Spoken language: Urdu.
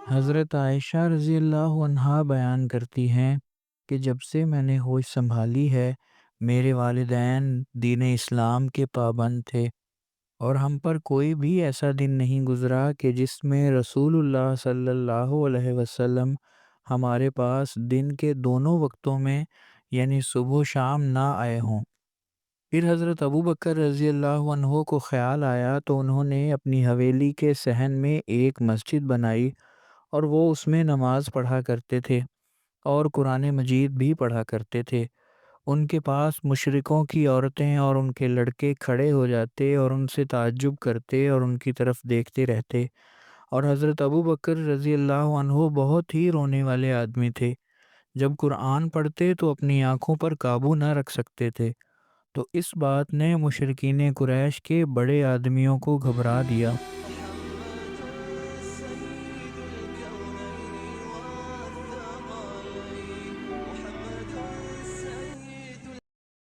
حضرت عائشہ رضی اللہ عنہا بیان کرتی ہیں کہ جب سے میں نے ہوش سنبھالی ہے، میرے والدین دین اسلام کے پابند تھے، اور ہم پر کوئی بھی ایسا دن نہیں گزرا کہ جس میں رسول اللہ صلی اللہ علیہ وسلم ہمارے پاس دن کے دونوں وقتوں میں یعنی صبح و شام نہ آئے ہوں۔ پھر حضرت ابو بکر رضی اللہ عنہ کو خیال آیا تو انہوں نے اپنی حویلی کے صحن میں ایک مسجد بنائی، اور وہ اس میں نماز پڑھا کرتے تھے اور قرآن مجید بھی پڑھا کرتے تھے۔ ان کے پاس مشرکوں کی عورتیں اور ان کے لڑکے کھڑے ہو جاتے اور ان سے تعجب کرتے اور ان کی طرف دیکھتے رہتے، اور حضرت ابو بکر رضی اللہ عنہ بہت ہی رونے والے آدمی تھے۔ جب قرآن پڑھتے تو اپنی آنکھوں پر قابو نہ رکھ سکتے تھے، تو اس بات نے مشرکین قریش کے بڑے آدمیوں کو گھبرا دیا۔